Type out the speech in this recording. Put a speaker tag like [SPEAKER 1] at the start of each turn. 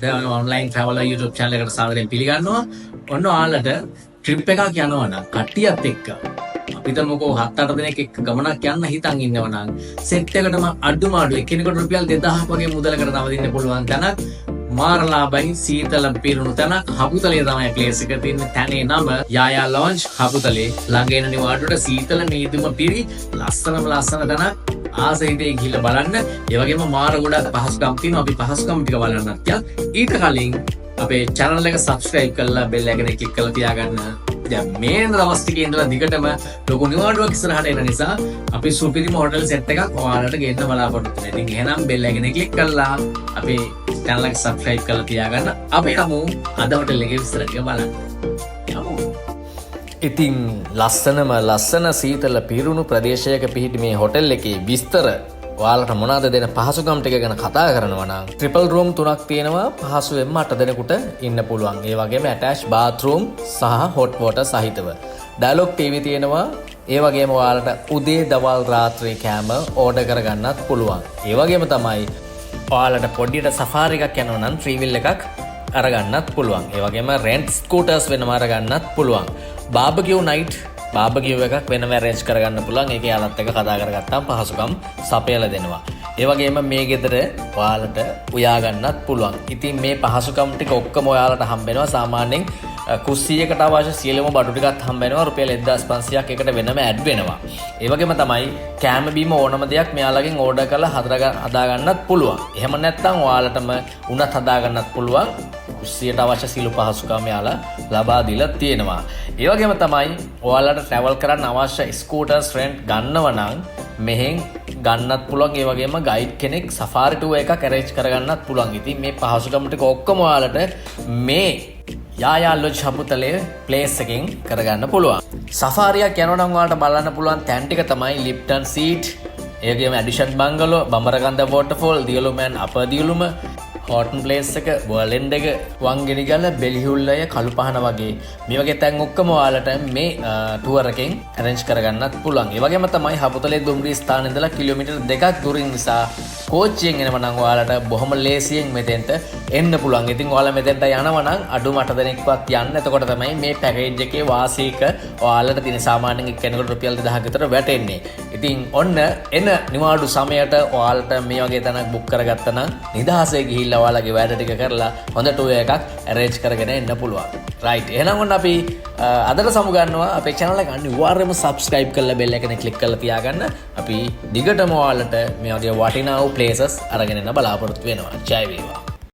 [SPEAKER 1] දැන් online ට්‍රැවලර් YouTube channel එකට සාදරයෙන් පිළිගන්නවා. ඔන්න ඔයාලට ට්‍රිප් එකක් යනවා නම් කට්ටියත් එක්ක අපිට මොකෝ 7-8 දිනක් එක්ක ගමනක් යන්න හිතන් ඉන්නවා නම් සෙට් එකටම අඩුමාඩු එකිනෙකට රුපියල් 2000ක් වගේ මුදලකට නවදින්න පුළුවන් තැනක් මාරලාබයි සීතල පිරුණු තැනක් හබුතලේ තමයි ප්ලේස් එක තියෙන්නේ. තැනේ නම යායා ලොන්ජ් හබුතලේ. ළඟ එන නිවාඩුවට සීතල නීදුම පිරි ලස්සන තැනක්. ආසයිතේ ගිහිල්ලා බලන්න. ඒ වගේම මාර ගොඩක් පහසුකම් තියෙනවා. අපි පහසුකම් ටික බලන්නත් යක්. ඊට කලින් අපේ channel එක subscribe කරලා bell icon එක click කරලා තියාගන්න. දැන් මේ දවස් ටිකේ ඉඳලා දිගටම ලොකු නිවාඩුවක් ඉස්සරහට එන නිසා අපි සුපිරිම හොටෙල් සෙට් එකක් ඔයාලට ගෙන්න බලාපොරොත්තු වෙනවා. ඉතින් එහෙනම් bell icon එක click කරලා අපේ channel එක subscribe කරලා තියාගන්න. අපි යමු අද හොටෙල් එකේ විස්තර ටික බලන්න.
[SPEAKER 2] ඉතින් ලස්සන සීතල පිරුණු ප්‍රදේශයක පිහිටි මේ හොටෙල් එකේ විස්තර ඔයාලට මොනවද දෙන පහසුකම් ටික ගැන කතා කරනවා නම් ට්‍රිපල් රූම් 3ක් තියෙනවා පහසුවෙන්ම 8 දෙනෙකුට ඉන්න පුළුවන්. ඒ වගේම ඇටච් බාත්රූම් සහ හොට් වෝටර් සහිතව. ඩයලොග් ටීවී තියෙනවා. ඒ වගේම ඔයාලට උදේ දවල් රාත්‍රී කෑම ඕඩර් කරගන්නත් පුළුවන්. ඒ වගේම තමයි ඔයාලට පොඩියට සෆාරි එකක් යනවා නම් 3 wheel එකක් අරගන්නත් පුළුවන්. ඒ වගේම රෙන්ට් ස්කූටර්ස් වෙනම අරගන්නත් පුළුවන්. බාබකියු නයිට් බාබකියු එකක් වෙනම arrange කරගන්න පුළුවන්. ඒක යාලත් එක්ක කතා කරගත්තාම පහසුකම් සපයලා දෙනවා. ඒ වගේම මේ ගෙදර ඔයාලට උයා ගන්නත් පුළුවන්. ඉතින් මේ පහසුකම් ටික ඔක්කොම ඔයාලට හම්බ වෙනවා. සාමාන්‍යයෙන් කුස්සියකට අවශ්‍ය සියලුම බඩු ටිකත් හම්බ වෙනවා. රුපියල් 1500ක් එකට වෙනම ඇඩ් වෙනවා. ඒ වගේම තමයි කෑම බීම ඕනම දෙයක් මෙයාලගෙන් ඕඩර් කරලා හදා ගන්නත් පුළුවන්. එහෙම නැත්නම් ඔයාලටම උණත් හදා ගන්නත් පුළුවන්. කුස්සියට අවශ්‍ය සියලු පහසුකම් යාලා ලබා දීලා තියෙනවා. ඒ වගේම තමයි ඔයාලට ට්‍රැවල් කරන්න අවශ්‍ය ස්කූටර්ස් රෙන්ට් ගන්නව නම් මෙහෙන් ගන්නත් පුළුවන්. ඒ වගේම ගයිඩ් කෙනෙක් සෆාරි ටුවර් එකක් arrange කරගන්නත් පුළුවන්. ඉතින් මේ පහසුකම් ටික ඔක්කොම ඔයාලට මේ යායා ලොජ් හබුතලේ ප්ලේස් එකෙන් කරගන්න පුළුවන්. සෆාරියක් යනවා නම් ඔයාලට බලන්න පුළුවන් තැන් ටික තමයි ලිප්ටන් සීට්, ඒ වගේම ඇඩිෂන් බංගලෝ, බඹරගන්ද වෝටර්ෆෝල්, දියලුමෙන් අපර් දියලුම, හෝටන් ප්ලේස් එක, වර්ලෙන්ඩ් එක, වංගෙනිගල, බෙලිහුල්ලය, කළුපහන වගේ මේ වගේ තැන් ඔක්කොම ඔයාලට මේ ටුවර් එකෙන් arrange කරගන්නත් පුළුවන්. ඒ වගේම තමයි හබුතලේ දුම්රිය ස්ථානයේ ඉඳලා කිලෝමීටර් 2ක් දුරින් නිසා කෝච්චියෙන් එනවා නම් ඔයාලට බොහොම ලේසියෙන් මෙතෙන්ට එන්න පුළුවන්. ඉතින් ඔයාලා මෙතෙන්ට යනවා නම් අඩුම 8 දෙනෙක්වත් යන්න. එතකොට තමයි මේ පැකේජ් එකේ වාසියක ඔයාලට තියෙන සාමාන්‍යයෙන් එක්කෙනෙකුට රුපියල් 2000ක විතර වැටෙන්නේ. ඉතින් ඔන්න එන නිවාඩු සමයට ඔයාලට මේ වගේ තැනක් බුක් කරගත්තා නම් නිදහසේ ගිහිල්ලා ඔයාලගේ වැඩ ටික කරලා හොඳ ටුවර් එකක් arrange කරගෙන එන්න පුළුවන්. right. එහෙනම් ඔන්න අපි අදට සමු ගන්නවා. අපේ channel එක අනිවාර්යයෙන්ම subscribe කරලා bell icon එක click කරලා තියාගන්න. අපි දිගටම ඔයාලට මේ වගේ වටිනා වූ places අරගෙන එන්න බලාපොරොත්තු වෙනවා. ජය වේවා.